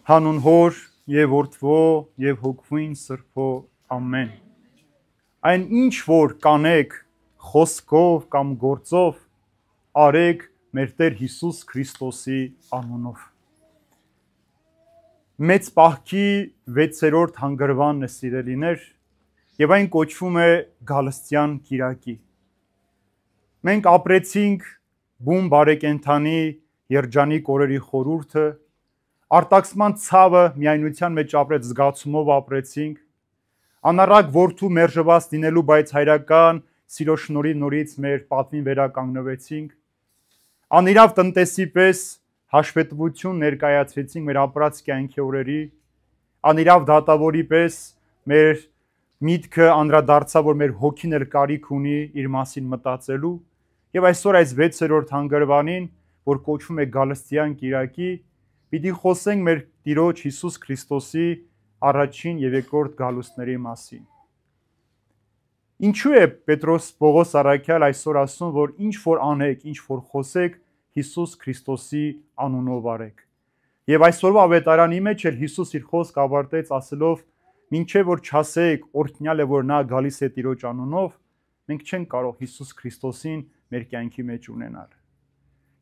Հանուն Հոր եւ Որդվո եւ Հոգվին Սրբո ամեն։ Այն ինչ որ կանեք խոսքով կամ գործով, արեք մեր Տեր Հիսուս Քրիստոսի անունով։ Մեծ պահքի 6-րդ հանգրվանն է, սիրելիներ, եւ այն կոչվում է Գալստյան կիրակի։ Մենք ապրեցինք բուն բարեկենդանի երջանիկ օրերի խորհուրդը, արտաքսման ցավը միայնության մեջ ապրեց, զգացումով ապրեցինք, անառակ որդու մերժված լինելու, բայց հայրական սիրո շնորհի նորից մեր պատվին վերականգնվեցինք, անիրավ տնտեսի պես հաշվետվություն ներկայացրեցինք մեր ապրած կյանքի օրերի, անիրավ դատավորի պես մեր միտքը անդրադարձավ, որ մեր հոգին էլ կարիք ունի իր մասին մտածելու, եւ այսօր այս 6-րդ հանգրվանին, որ կոչվում է Գալստյան կիրակի, պիտի խոսենք մեր Տիրոջ Հիսուս Քրիստոսի առաջին եւ երկրորդ գալուստների մասին։ Ինչու է Պետրոս Պողոս առաքյալ այսօր ասում, որ ինչ որ անեք, ինչ որ խոսեք, Հիսուս Քրիստոսի անունով արեք։ Եվ այսօրվա ավետարանի մեջ էլ Հիսուս իր խոսք ավարտեց ասելով, մինչև որ չասեք օրհնյալ է, որ նա գալիս է Տիրոջ անունով, մենք չենք կարող Հիսուս Քրիստոսին մեր կյանքի մեջ ունենալ։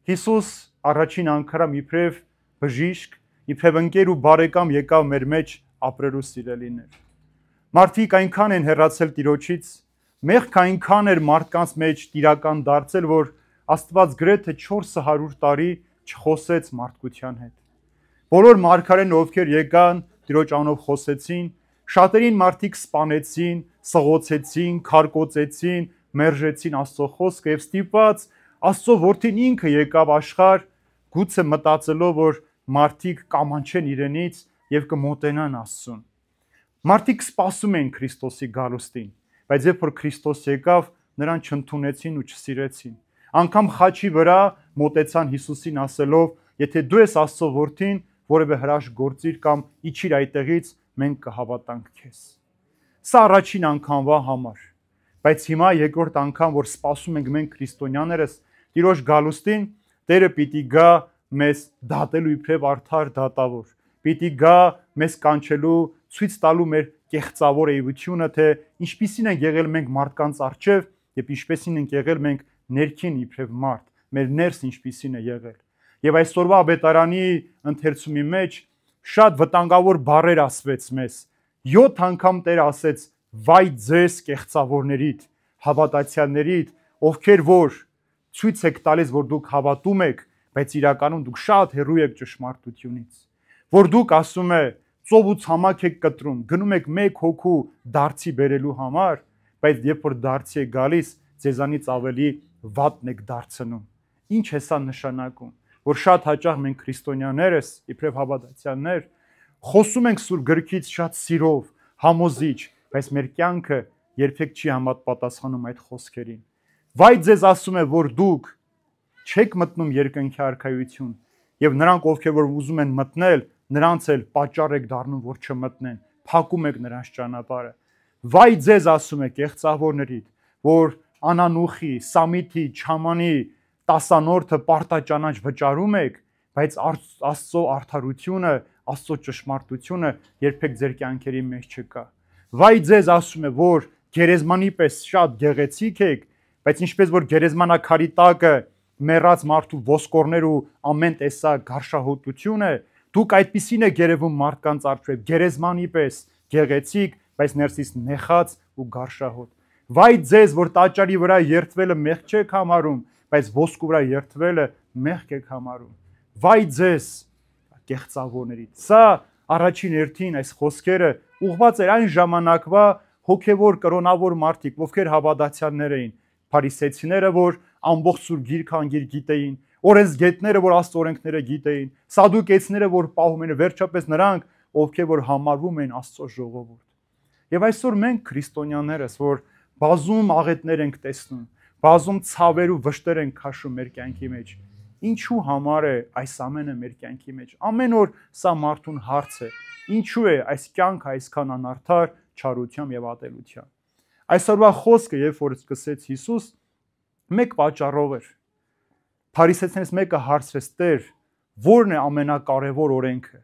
Հիսուս առաջին անգամ իբրև բժիշկ, իբրև ընկեր ու բարեկամ եկավ մեր մեջ ապրելու, սիրելիներ։ Մարդիկ այնքան են հեռացել Տիրոջից, մեղք այնքան էր մարդկանց մեջ տիրական դարձել, որ Աստված գրեթե 400 տարի չխոսեց մարդկության հետ։ Բոլոր մարգարեները, ովքեր եկան Տիրոջ անունով խոսեցին, շատերին մարդիկ սպանեցին, սղոցեցին, քարկոծեցին, մերժեցին Աստծո խոսքը եւ ստիպված Աստծո որդին ինքը եկավ աշխարհ, գուցե մտածելով, որ մարդիկ կամանչեն իրենից եւ կմոտենան Աստծուն։ Մարդիկ սպասում են Քրիստոսի գալուստին, բայց երբ որ Քրիստոս եկավ, նրան չընդունեցին ու չսիրեցին։ Անկամ խաչի վրա մոտեցան Հիսուսին ասելով, եթե դու ես Աստծո որդին, որևէ հրաշք գործիր կամ իջիր այդտեղից, մենք կհավատանք քեզ։ Սա առաջին անգամվա համար, բայց հիմա երկրորդ անգամ, որ սպասում ենք մենք քրիստոնյաներս Տիրոջ գալուստին, Տերը պիտի գա մեզ դատելու իբրև արդար դատավոր, պիտի գա մեզ կանչելու, ցույց տալու մեր կեղծավոր էությունը, թե ինչպիսին են եղել մենք մարդկանց առջև եւ ինչպիսին ենք եղել մենք ներքին իբրև մարդ, մեր ներս ինչպիսին է եղել։ Եվ այսօրվա ավետարանի ընթերցումի մեջ շատ վտանգավոր բառեր ասվեց մեզ։ 7 անգամ Տերը ասեց. «Վայ ձեզ կեղծավորներիդ, հավատացյալներիդ, ովքեր որ ցույց եք տալիս, որ դուք հավատում եք, բայց իրականում դուք շատ հեռու եք ճշմարտությունից։ Որ դուք ասում է ծով ու ցամաք եք կտրում, գնում եք մեկ հոգու դարձի բերելու համար, բայց երբ որ դարձի է գալիս, ձեզանից ավելի վատն եք դարձնում»։ Ինչ է սա նշանակում, որ շատ հաճախ մենք քրիստոնյաներս, իբրև հավատացյալներ, խոսում ենք Սուրբ գրքից շատ սիրով, համոզիչ, բայց մեր կյանքը երբեք չի համապատասխանում այդ խոսքերին։ Վայ ձեզ ասում է, որ դուք չեք մտնում երկնքի արքայություն, եւ նրանք, ովքեր որ ուզում են մտնել, նրանց էլ պատճառ եք դառնում, որ չմտնեն, փակում եք նրանց ճանապարհը։ Վայ ձեզ ասում է կեղծավորներիդ, որ անանուխի, սամիթի, չամանի, տասանորդը պարտաճանաչ վճարում եք, բայց Աստծո արդարությունը, Աստծո ճշմարտությունը երբեք ձեր կյանքերի մեջ չկա։ Վայ ձեզ ասում է, որ գերեզմանի պես շատ գեղեցիկ եք, բայց ինչպես որ գերեզմանակարի տակը մեռած մարդու ոսկորներ ու ամեն տեսակ գարշահոտություն է, դուք այդպիսին եք երևում մարդկանց առջև, գերեզմանի պես գեղեցիկ, բայց ներսից նեխած ու գարշահոտ։ Վայ ձեզ, որ տաճարի վրա երթվելը մեղք չեք համարում, բայց ոսկու վրա երթվելը մեղք եք համարում։ Վայ ձեզ, կեղծավորներիդ։ Սա առաջին հերթին այս խոսքերը ուղղված էր այն ժամանակվա հոգևոր կրոնավոր մարդիկ, ովքեր հավատացյալներ էին, փարիսեցիները, որ ամբողջ Սուրբ Գիրքը անգիր գիտեին, օրենսգետները, որ Աստծո օրենքները գիտեին, սադուկեցիները, որ պահում են, վերջապես նրանք, ովքեր որ համարվում են Աստծո ժողովուրդ։ Եվ այսօր մենք քրիստոնյաներս, որ բազում աղետներ ենք տեսնում, բազում ցավեր ու վշտեր ենք քաշում մեր կյանքի մեջ, ինչու համար է այս ամենը մեր կյանքի մեջ։ Ամեն օր սա մարդուն հարց է. ինչու է այս կյանքը այսքան անարդար, չարությամբ եւ ատելությամբ։ Այսօրվա խոսքը, երբ որ սկսեց Հիսուս, մեկ պատճառով էր։ Փարիսեցիներից մեկը հարցրեց. Տեր, ո՞րն է ամենակարևոր օրենքը։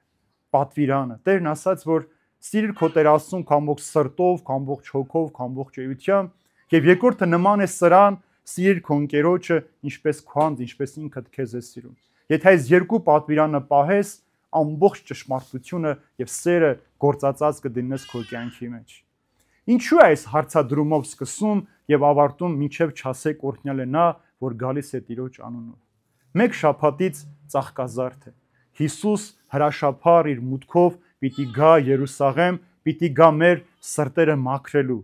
պատվիրանը։ Տերն ասաց, որ սիրիր քո Տեր Աստծուն քո ամբողջ սրտով, քո ամբողջ հոգով, քո ամբողջ էությամբ, եւ երկրորդը նման է սրան, սիրիր քո ընկերոջը, ինչպես քո անձ, ինչպես ինքդ քեզ ես սիրում։ Եթե այս երկու պատվիրանը պահես, ամբողջ ճշմարտությունը եւ սերը գործածած կդնես քո կյանքի մեջ։ Ինչու է այս հարցադրումով սկսում եւ ավարտում մինչեւ չասեք օրհնյալ է նա, որ գալիս է Տիրոջ անունով։ Մեկ շաբաթից ծաղկազարդ է։ Հիսուս հրաշափառ իր մուտքով պիտի գա Երուսաղեմ, պիտի գա մեր սրտերը մաքրելու։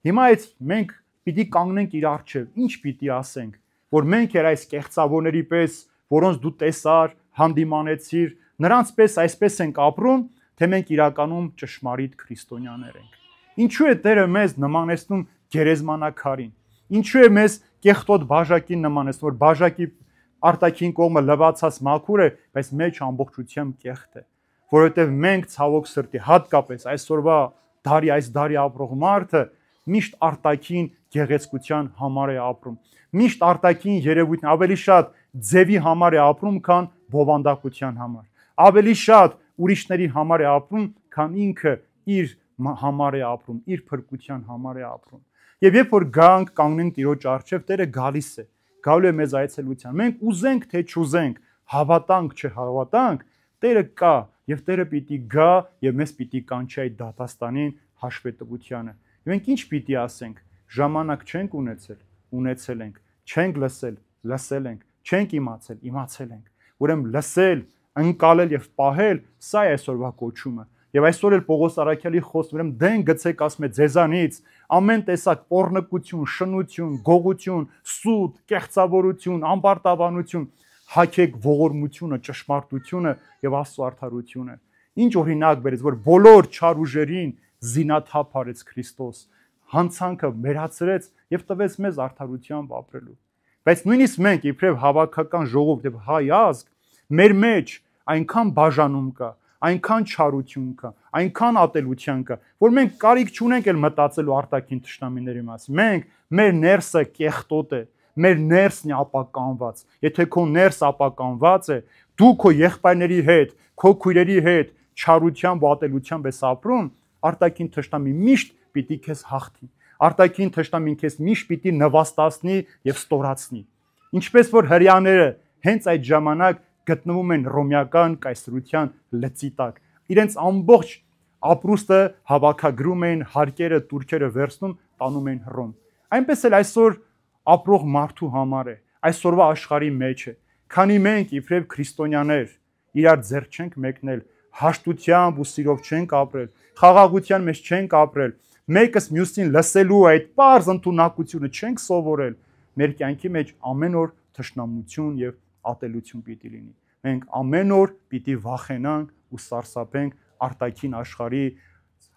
Հիմա այդ մենք պիտի կանգնենք իր առջև, ինչ պիտի ասենք, որ մենք էր այս կեղծավորների պես, որոնց դու տեսար, հանդիմանեցիր, նրանց պես այսպես ենք ապրում, թե մենք իրականում ճշմարիտ քրիստոնյաներ ենք։ Ինչու է Տերը մեզ նմանեցնում գերեզմանակարին։ Ինչու է մեզ կեղտոտ բաժակին նմանեցնում, որ բաժակի արտաքին կողմը լվացած մաքուր է, բայց մեջ ամբողջությամբ կեղտ է։ Որովհետև մենք ցավոք սրտի հատկապես այսօրվա այս դարի ապրող մարդը միշտ արտաքին գեղեցկության համար է ապրում։ Միշտ արտաքին երևույթն ավելի շատ ձևի համար է ապրում, քան բովանդակության համար։ Ավելի շատ ուրիշների համար է ապրում, քան ինքը իր համար է ապրում, իր փրկության համար է ապրում։ Եվ երբ որ գանք կանգնենք Տիրոջ առջև, Տերը գալիս է, գալու է մեզ այցելության։ Մենք ուզենք թե չուզենք, հավատանք չհավատանք, Տերը կա եւ Տերը պիտի գա եւ մեզ պիտի կանչի այդ դատաստանին հաշվետվությանը։ Մենք ինչ պիտի ասենք։ Ժամանակ չենք ունեցել, ունեցել ենք, չենք լսել, լսել ենք, չենք իմացել, իմացել ենք։ Ուրեմն լսել, ընկալել եւ պահել, սա է այսօրվա կոչումը։ Եվ այսօր էլ Պողոս Առաքյալի խոսքը, ուրեմն դեն գցեք ասում է ձեզանից ամեն տեսակ պոռնկություն, շնություն, գողություն, սուտ, կեղծավորություն, ամբարտավանություն, հագեք ողորմությունը, ճշմարտությունը եւ Աստծո արդարությունը։ Ինչ օրինակ բերեց, որ բոլոր չար ուժերին զինաթափ արեց Քրիստոս, հանցանքը վերացրեց եւ տվեց մեզ արդարությամբ ապրելու։ Բայց նույնիսկ մենք իբրև հավաքական ժողովուրդ եւ հայ ազգ, մեր մեջ այնքան բաժանում կա, այնքան չարություն կա, այնքան ատելության կա, որ մենք կարիք չունենք էլ մտածելու արտաքին թշնամիների մասին։ Մենք մեր ներսը կեղտոտ է, մեր ներսն է ապականված։ Եթե քո ներս ապականված է, դու քո եղբայրների հետ, քո քույրերի հետ չարությամբ ու ատելությամբ ես ապրում, արտաքին թշնամի միշտ պիտի քեզ հաղթի։ Արտաքին թշնամին քեզ միշտ պիտի նվաստացնի եւ ստորացնի։ Ինչպես որ հрьяաները հենց այդ ժամանակ գտնվում են ռոմեական կայսրության լծի տակ։ Իրենց ամբողջ ապրուստը հավաքագրում են, հարկերը, տուրքերը վերցնում, տանում են Հռոմ։ Այնպես էլ այսօր ապրող մարդու համար է, այսօրվա աշխարհի մեջ է։ Քանի մենք իբրև քրիստոնյաներ իրար ձեռ չենք մեկնել, հաշտությամբ ու սիրով չենք ապրել, խաղաղության մեջ չենք ապրել, մեկս մյուսին լսելու այդ պարզ ընդունակությունը չենք սովորել, մեր կյանքի մեջ ամեն օր թշնամություն եւ ատելություն պիտի լինի։ Մենք ամեն օր պիտի վախենանք ու սարսափենք արտաքին աշխարհի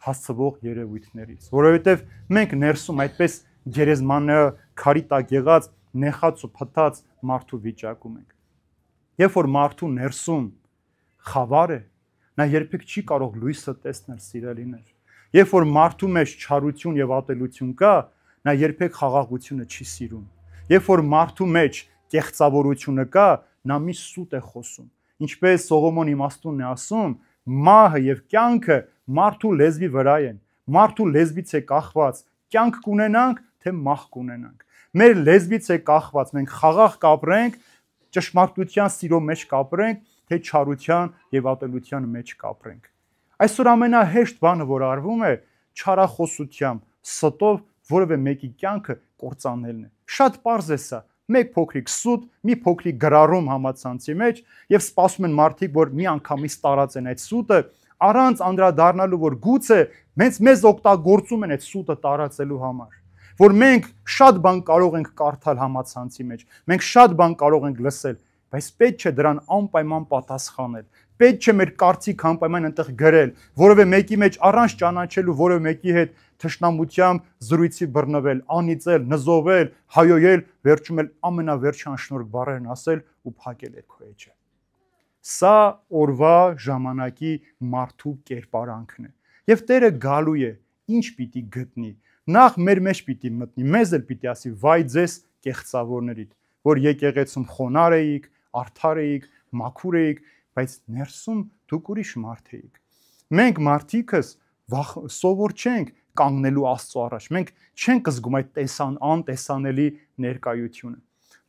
հասցվող երևույթներից, որովհետև մենք ներսում այդպես գերեզմանը քարի տակ եղած նեխած ու փտած մարդու վիճակում ենք։ Երբ որ մարդու ներսում խավար է, նա երբեք չի կարող լույսը տեսնել, սիրելիներ։ Երբ որ մարդու մեջ չարություն եւ ատելություն կա, նա երբեք խաղաղությունը չի սիրում։ Երբ որ մարդու մեջ կեղծավորությունը կա, նա մի սուտ է խոսում։ Ինչպես Սողոմոն իմաստունն է ասում, մահը եւ կյանքը մարդու լեզվի վրա են։ Մարդու լեզվից է կախված, կյանք կունենանք, թե մահ կունենանք։ Մեր լեզվից է կախված, մենք խաղաղ կապրենք, ճշմարտության սիրո մեջ կապրենք, թե չարության եւ ատելության մեջ կապրենք։ Այսօր ամենահեշտ բանը, որ արվում է, չարախոսությամբ, ստով որևէ մեկի կյանքը կործանելն է։ Շատ պարզ է սա։ Մեկ փոքրիկ սուտ, մի փոքրիկ գրառում համացանցի մեջ եւ սպասում են մարդիկ, որ մի անգամից տարածեն այդ սուտը, առանց անդրադառնալու, որ գուցե մեզ օգտագործում են այդ սուտը տարածելու համար։ Որ մենք շատ բան կարող ենք կարդալ համացանցի մեջ, մենք շատ բան կարող ենք լսել, բայց պետք չէ դրան անպայման պատասխանել։ Պետք չէ մեր կարծիք անպայման այնտեղ գրել, որովհետեւ մեկի մեջ առանց ճանաչելու որևէ մեկի հետ թշնամությամբ զրույցի բռնվել, անիծել, նզովել, հայոյել, վերջում էլ ամենավերջին անշնորհք բառերն ասել ու փակել այդ քո էջը։ Սա օրվա ժամանակի մարդու կերպարանքն է։ Եվ Տերը գալու է, ինչ պիտի գտնի։ Նախ մեր մեջ պիտի մտնի, մեզ էլ պիտի ասի՝ վայ ձեզ կեղծավորներիդ, որ եկեղեցում խոնար էիք, արդար էիք, մաքուր էիք, բայց ներսում դուք ուրիշ մարդ էիք։ Մենք մարդիկս սովոր չենք կանգնելու Աստծո առաջ։ Մենք չենք զգում այդ անտեսանելի ներկայությունը։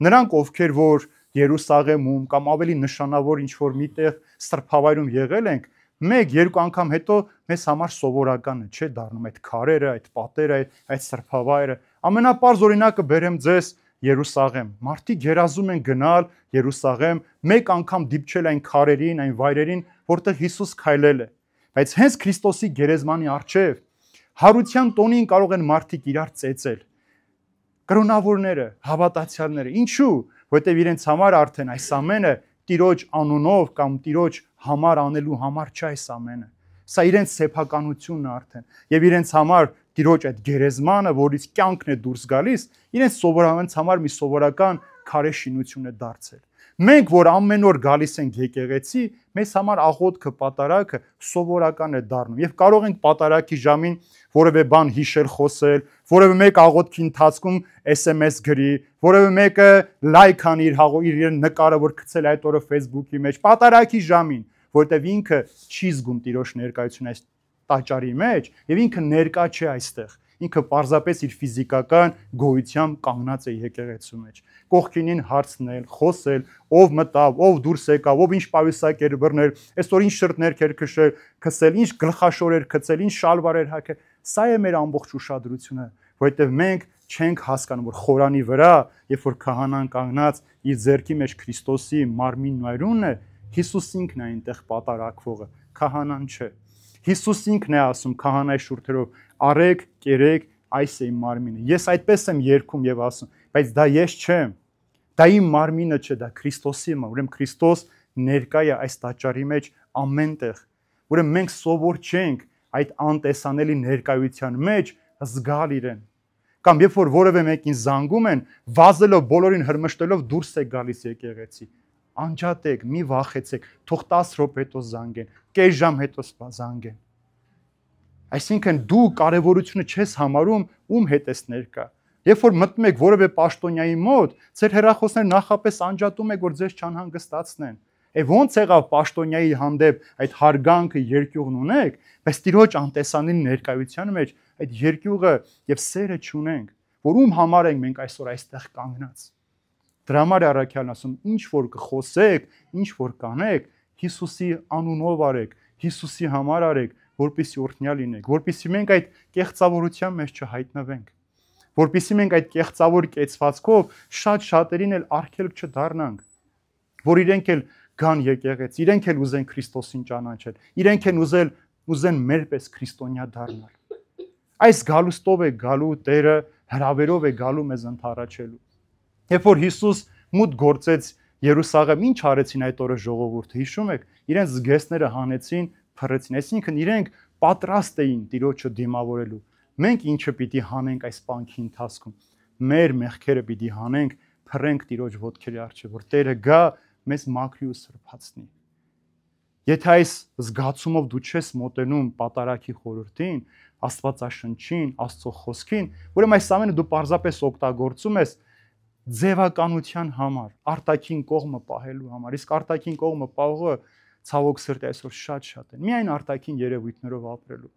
Նրանք, ովքեր որ Երուսաղեմում կամ ավելի նշանավոր ինչ-որ միտեղ սրբավայրում եղել ենք, 1-2 անգամ հետո մեզ համար սովորական է, չէ՞ դառնում այդ քարերը, այդ պատերը, այդ սրբավայրը։ Ամենապարզ օրինակը բերեմ ձեզ Երուսաղեմ։ Մարդիկ երազում են գնալ Երուսաղեմ, 1 անգամ դիպչել այն քարերին, այն վայրերին, որտեղ Հիսուս քայլել է։ Բայց հենց Քրիստոսի գերեզմանի առջև հարության տոնին կարող են մարդիկ իրար ծեծել։ Կրոնավորները, հավատացյալները։ Ինչու՞։ Որտեղ իրենց համար արդեն այս ամենը Տիրոջ անունով կամ Տիրոջ համար անելու համար չէ այս ամենը։ Սա իրենց սեփականությունն է արդեն։ Եվ իրենց համար Տիրոջ այդ գերեզմանը, որից կյանքն է դուրս գալիս, իրենց սովորականից համար մի սովորական քարե շինություն է դարձել։ Մենք, որ ամեն օր գալիս ենք եկեղեցի, մեզ համար աղոթքը, պատարագը սովորական է դառնում։ Եվ կարող ենք պատարագի ժամին որևէ բան հիշել, խոսել, որևէ մեկ աղոթքի ընթացքում SMS գրի, որևէ մեկը լայք անի իր նկարը, որ գցել այդ օրը Facebook-ի մեջ, պատարագի ժամին, որտեվ ինքը չի զգում Տիրոջ ներկայությունը այս տաճարի մեջ, եւ ինքը ներկա չէ այստեղ։ Ինքը պարզապես իր ֆիզիկական գոյությամբ կանգնած է եկեղեցու մեջ։ Կողքինին հարցնել, խոսել, ով մտավ, ով դուրս եկավ, ով ինչ պայուսակեր բռներ, այսօր ինչ շրթներ էր քսել, ինչ գլխաշորեր գցել, ինչ շալվարեր հագել։ Սա է մեր ամբողջ ուշադրությունը, որովհետև մենք չենք հասկանում, որ խորանի վրա, երբ որ քահանան կանգնած իր ձեռքի մեջ Քրիստոսի մարմինն ու այրունն է, Հիսուս ինքն է այնտեղ պատարակվողը, քահանան չէ։ Հիսուս ինքն է ասում քահանայի շուրթերով. «Արեք, կերեք, այս է իմ մարմինը»։ Ես այդպես եմ երգում եւ ասում, բայց դա ես չեմ։ Դա իմ մարմինը չէ, դա Քրիստոսի է։ Ուրեմն Քրիստոս ներկա է այս տաճարի մեջ ամենտեղ։ Ուրեմն մենք սովոր չենք այդ անտեսանելի ներկայության մեջ զգալ իրեն։ Կամ երբ որ որևէ մեկին զանգում են, վազելով, բոլորին հրմշտելով դուրս է գալիս եկեղեցի։ Անջատեք, մի վախեցեք, թող 10 րոպե հետո զանգեն, կես ժամ հետո զանգեն։ Այսինքն դու կարևորությունը չես համարում ում հետ ես ներկա։ Երբ որ մտնում եք որևէ պաշտոնյայի մոտ, ձեր հեռախոսները նախապես անջատում եք, որ ձեզ չանհանգստացնեն։ Ոնց եղավ պաշտոնյայի հանդեպ այդ հարգանքը, երկյուղն ունեք, բայց Տիրոջ անտեսանելի ներկայության մեջ այդ երկյուղը եւ սերը չունենք, որ ում համար ենք մենք այսօր այստեղ կանգնած։ Դրա համար է առաքյալն ասում, ինչ որ կխոսեք, ինչ որ կանեք, Հիսուսի անունով արեք, Հիսուսի համար արեք, որպեսզի օրհնյալ լինեք, որպեսզի մենք այդ կեղծավորության մեջ չհայտնվենք, որպեսզի մենք այդ կեղծավոր կեցվածքով շատ-շատերին էլ արգելք չդառնանք, որ իրենք էլ գան եկեղեցի, իրենք էլ ուզեն Քրիստոսին ճանաչել, իրենք էլ ուզեն մերպես քրիստոնյա դառնալ։ Այս գալուստով է գալու Տերը, հրավերով է գալու մեզ ընդառաջելու։ Երբ որ Հիսուս մուտք գործեց Երուսաղեմ, ինչ արեցին այդ օրը ժողովուրդը, հիշում եք, իրենց զգեստները հանեցին, փռեցին, այսինքն իրենք պատրաստ էին Տիրոջը դիմավորելու։ Մենք ինչը պիտի հանենք այս պանքի ընթացքում։ Մեր մեղքերը պիտի հանենք, փռենք Տիրոջ ոտքերի առջև, որ Տերը գա մեզ մաքրի ու սրբացնի։ Եթե այս զգացումով դու չես մոտենում պատարագի խորհրդին, Աստվածաշնչին, Աստծո խոսքին, ուրեմն այս ամենը դու պարզապես օգտագործում ես ձևականության համար, արտաքին կողմը պահելու համար, իսկ արտաքին կողմը պահողը ցավոք սրտի այսօր շատ են, միայն արտաքին երևույթներով ապրելու։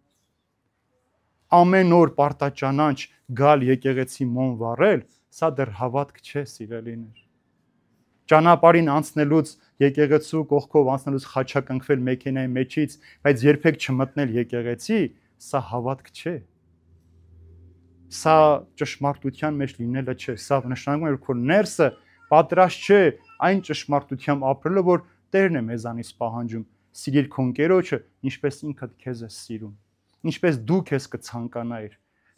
Ամեն օր պարտաճանաչ գալ եկեղեցի մոմ վառել, սա դեռ հավատք չէ, սիրելիներ։ Ճանապարհին անցնելուց, եկեղեցու կողքով անցնելուց խաչակնքվել մեքենայի մեջից, բայց երբեք չմտնել եկեղեցի, սա հավատք չէ։ Սա ճշմարտության մեջ լինելը չէ, սա նշանակում է, որ քո ներսը պատրաստ չէ այն ճշմարտությամբ ապրելու, որ Տերն է մեզանից պահանջում։ Սիրիր քո ընկերոջը, ինչպես ինքդ քեզ ես սիրում, ինչպես դու քեզ կցանկանայիր։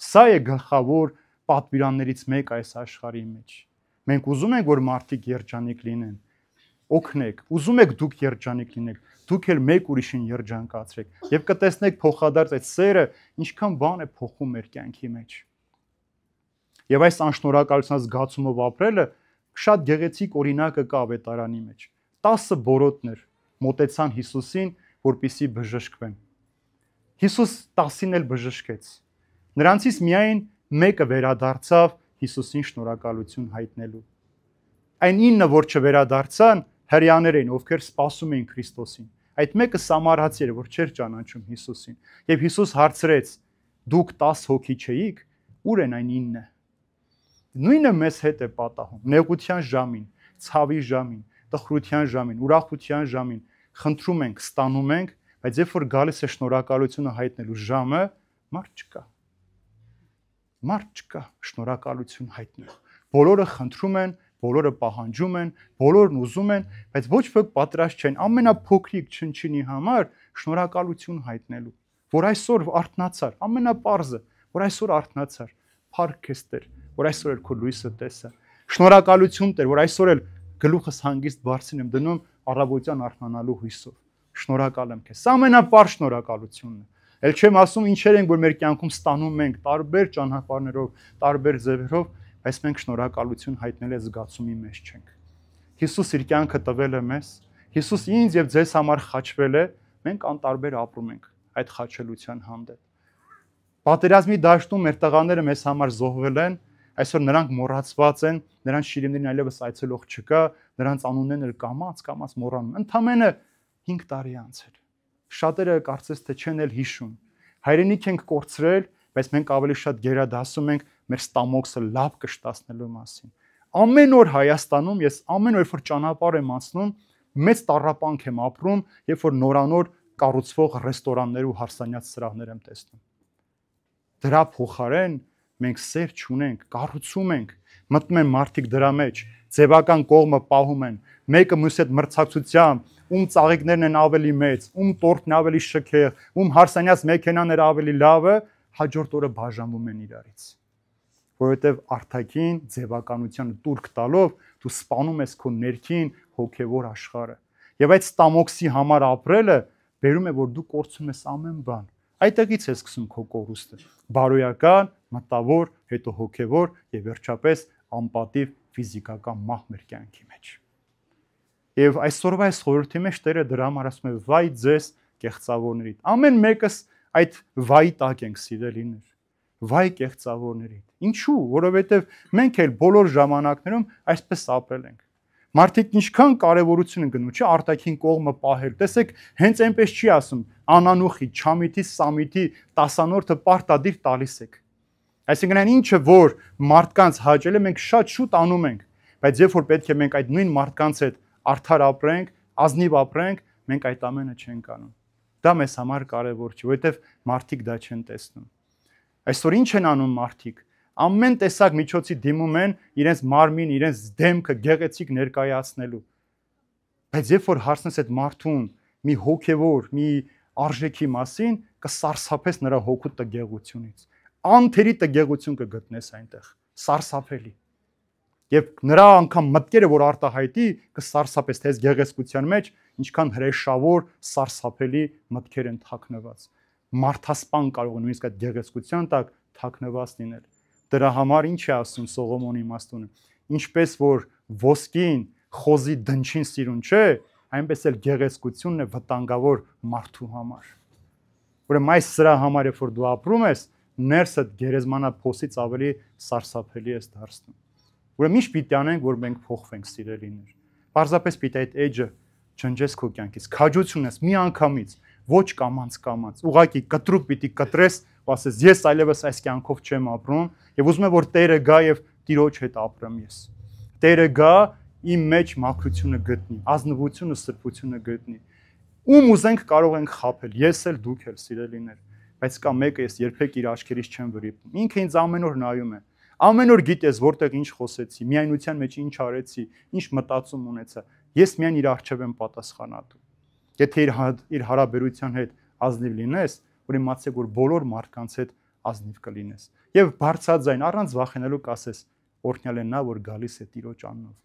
Սա է գլխավոր պատվիրաններից մեկը այս աշխարհի մեջ։ Մենք ուզում ենք, որ մարդիկ երջանիկ լինեն, օգնեք, ուզում եք դուք երջանիկ լինեք, դուք էլ մեկ ուրիշին երջանկացրեք եւ կտեսնեք փոխադարձ այդ սերը ինչքան բան է փոխում մեր կյանքի մեջ։ Եվ այս անշնորհակալության զգացումով ապրելը շատ գեղեցիկ օրինակը կա ավետարանի մեջ։ 10 բորոտներ մոտեցան Հիսուսին, որպեսզի բժշկվեն։ Հիսուս 10-ին էլ բժշկեց։ Նրանցից միայն մեկը վերադարձավ Հիսուսին շնորհակալություն հայտնելու։ Այն 9, որ չվերադարձան, հрեաներ էին, ովքեր սպասում էին Քրիստոսին։ Այդ մեկը սամարացի էր, որ չէր ճանաչում Հիսուսին։ Եվ Հիսուս հարցրեց. դուք 10 հոգի չէիք, ուր են այն 9-ը։ Նույնը մեզ հետ է պատահում, նեղության ժամին, ցավի ժամին, տխրության ժամին, ուրախության ժամին, խնդրում ենք, ստանում ենք, բայց երբ որ գալիս է շնորհակալությունը հայտնելու ժամը, մարդ չկա։ Մարդ չկա շնորհակալություն հայտնելու։ Բոլորը խնդրում են, բոլորը պահանջում են, բոլորն ուզում են, բայց ոչ ոք պատրաստ չեն ամենափոքրիկ չնչինի համար շնորհակալություն հայտնելու, որ այսօր արթնացար, ամենապարզը, որ այսօր արթնացար, փառք քեզ Տեր, որ այսօր էլ քո լույսը տեսա։ Շնորհակալություն Տեր, որ այսօր էլ գլուխս հանգիստ բարձին եմ դնում առավոտյան արթնանալու հույսով։ Շնորհակալ եմ քեզ։ Սա ամենապարզ շնորհակալությունն է։ Էլ չեմ ասում ինչեր ենք, որ մեր կյանքում ստանում ենք տարբեր ճանապարհներով, տարբեր ձևերով, բայց մենք շնորհակալություն հայտնել է զգացումի մեջ չենք։ Հիսուս իր կյանքը տվել է մեզ, Հիսուս ինձ եւ ձեզ համար խաչվել է, մենք անտարբեր ապրում ենք այդ խաչելության հանդեպ։ Պատերազմի դաշտում մեր տղաները մեզ համար զոհվել են, այսօր նրանք մոռացված են, նրանց շիրիմներին այլևս այցելող չկա, նրանց անուններն էլ կամաց մոռանում։ Ընդամենը 5 տարի անց էր։ Շատերը կարծես թե չեն էլ հիշում։ Հայրենիք ենք կորցրել, բայց մենք ավելի շատ գերադասում ենք մեր ստամոքսը լավ կշտացնելու մասին։ Ամեն օր Հայաստանում ես ամեն օր որ ճանապարհ եմ անցնում, մեծ տառապանք եմ ապրում, երբ որ նորանոր կառուցվող ռեստորաններ ու հարսանյաց սրահներ եմ տեսնում։ Դրա փոխարեն մենք սեր չունենք, կառուցում ենք, մտնում են մարդիկ դրա մեջ, ձևական կողմը պահում են, մեկը մյուս հետ մրցակցությամբ, ում ծաղիկներն են ավելի մեծ, ում տորտն ավելի շքեղ, ում հարսանյաց մեքենաները ավելի լավը, հաջորդ օրը բաժանվում են իրարից։ Որովհետև արտաքին ձևականությանը տուրք տալով դու սպանում ես քո ներքին հոգևոր աշխարհը։ Եվ այդ ստամոքսի համար ապրելը բերում է, որ դու կորցնում ես ամեն բան։ Այդտեղից է սկսում քո կորուստը։ Բարոյական, մտավոր, հետո հոգևոր եւ վերջապես անպատիվ ֆիզիկական մահ մեր կյանքի մեջ։ Եվ այսօրվա այս խորհրդի մեջ Տերը դրա համար ասում է՝ վայ ձեզ կեղծավորներիդ։ Ամեն մեկս այդ վայի տակ ենք սիրելիներ։ Վայ կեղծավորներիդ։ Ինչու՞, որովհետև մենք էլ բոլոր ժամանակներում այսպես ապրել ենք։ Մարդիկ ինչքան կարևորություն են գնում, չէ՞, արտաքին կողմը պահել։ Տեսեք, հենց այնպես չի ասում, անանուխի, չամիթի, սամիթի 10-որդը պարտադիր տալիս եք։ Այսինքն այն ինչը, որ մարդկանց հաճել է, մենք շատ շուտ անում ենք, բայց երբ որ պետք է մենք այդ նույն մարդկանց հետ արդար ապրենք, ազնիվ ապրենք, մենք այդ ամենը չենք անում։ Դա մեզ համար կարևոր չէ, որովհետև մարդիկ դա չեն տեսնում։ Այսօր ինչ են անում մարդիկ։ Ամեն տեսակ միջոցի դիմում են իրենց մարմին, իրենց դեմքը գեղեցիկ ներկայացնելու։ Բայց երբ որ հարցնես այդ մարդուն մի հոգևոր, մի արժեքի մասին, կսարսափես նրա հոգու տգեղությունից։ Անթերի տգեղություն կգտնես այնտեղ, սարսափելի։ Եվ նրա անգամ մտքերը, որ արտահայտի, կսարսափես թե այս գեղեցկության մեջ ինչքան հրեշավոր, սարսափելի մտքեր են թաքնված։ Մարդասպան կարող է նույնիսկ այդ գեղեցկության տակ թաքնված լինել։ Դրա համար ինչ է ասում Սողոմոնի իմաստունը։ Ինչպես որ ոսկին խոզի դնչին սիրուն չէ, այնպես էլ գեղեցկությունն է վտանգավոր մարդու համար։ Ուրեմն այս սրա համար երբ որ դու ապրում ես, ներսդ գերեզմանափոսից ավելի սարսափելի ես դարձնում։ Ուրեմն ինչ պիտի անենք, որ մենք փոխվենք սիրելիներ։ Պարզապես պիտի այդ էջը ջնջես քո կյանքից, քաջություն ես մի անգամից, ոչ կամած, ուղղակի կտրուկ պիտի կտրես, ու ասես ես այլևս այս կյանքով չեմ ապրում, եւ ուզում եմ որ Տերը գա եւ Տիրոջ հետ ապրեմ ես։ Տերը գա իմ մեջ մաքրությունը գտնի, ազնվությունը, սրբությունը գտնի։ Ում ուզենք կարող ենք խաբել, ես էլ դուք էլ սիրելիներ, բայց կա մեկը ես երբեք իր աչքերից չեմ վրիպում։ Ինքը ինձ ամեն օր նայում է։ Ամեն օր գիտես որտեղ ինչ խոսեցի, միայնության մեջ ինչ արեցի, ինչ մտածում ունեցա։ Ես միայն իր առջև եմ պատասխանատու։ Եթե իր հարաբերության հետ ազնիվ լինես, որ իմացեք որ բոլոր մարդկանց հետ ազնիվ կլինես։ Եվ բարձրաձայն առանց վախենալու կասես, օրհնյալ է նա, որ գալիս է Տիրոջ անունով։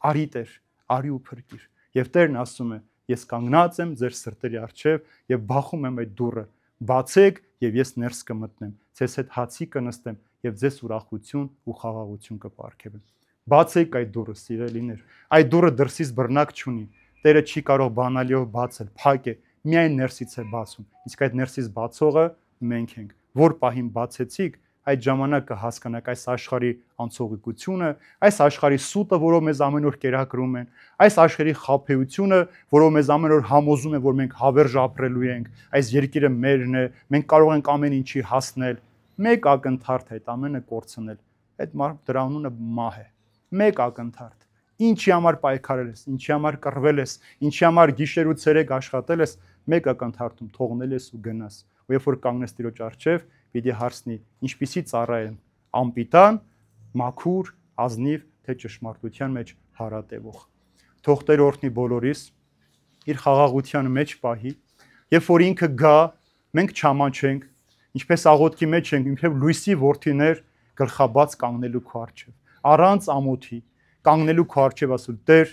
Արի Տեր, արի ու փրկիր։ Եվ Տերն ասում է. ես կանգնած եմ ձեր սրտերի առջև եւ բախում եմ այդ դուռը։ Բացեք եւ ես ներս կմտնեմ, ձեզ հետ հացի կնստեմ եւ ձեզ ուրախություն ու խաղաղություն կպարգևեմ։ Բացեք այդ դուռը, սիրելիներ։ Այդ դուռը դրսից բռնակ չունի։ Տերը չի կարող բանալիով բացել, փակ է, միայն ներսից է բացում։ Իսկ այդ ներսից բացողը մենք ենք։ Որ պահին բացեցիք, այդ ժամանակ կհասկանաք այս աշխարհի անցողիկությունը, այս աշխարհի սուտը, որով մեզ ամեն օր կերակրում են, այս աշխարհի խաբեությունը, որով մեզ ամեն օր համոզում են, որ մենք հավերժ ապրելու ենք, այս երկիրը մերն է, մենք կարող ենք ամեն ինչի հասնել, մեկ ակնթարթ այդ ամենը կորցնել։ Այդ դրա անունը մահ է։ Մեկ ակնթարթ։ Ինչի համար պայքարել ես, ինչի համար կռվել ես, ինչի համար գիշեր ու ցերեկ աշխատել ես, մեկ ակնթարթում թողնել ես ու գնաս։ Ու երբ որ կանգնես Տիրոջ առջև, պիտի հարցնի, ինչպիսի ծառա եմ, անպիտան, մաքուր, ազնիվ, թե ճշմարտության մեջ հարատևող։ Թող Տեր օրհնի բոլորիս, իր խաղաղության մեջ պահի, երբ որ ինքը գա, մենք չամանչենք, ինչպես աղոթքի մեջ ենք, ինքև լույսի որդիներ գլխաբաց կանգնելու քո առջև, առանց ամոթի, կանգնելու քո առջև ասել Տեր,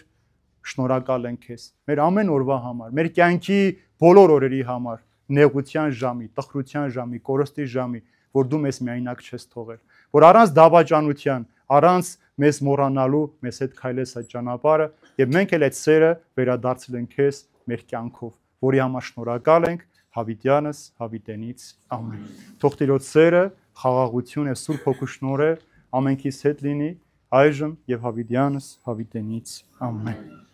շնորհակալ ենք քեզ, մեր ամեն օրվա համար, մեր կյանքի բոլոր օրերի համար, նեղության ժամի, տխրության ժամի, կորստի ժամի, որ դու մեզ միայնակ չես թողել, որ առանց դավաճանության, առանց մեզ մոռանալու մեզ հետ քայլես այդ ճանապարհը, եւ մենք էլ այդ սերը վերադարձել ենք քեզ մեր կյանքով, որի համար շնորհակալ ենք Հավիտյանս, Հավիտենից, ամեն։ Թող Տիրոջ սերը, խաղաղություն եւ Սուրբ Հոգու շնորհը ամենքիս հետ լինի այժմ եւ Հավիտյանս, Հավիտենից, ամեն։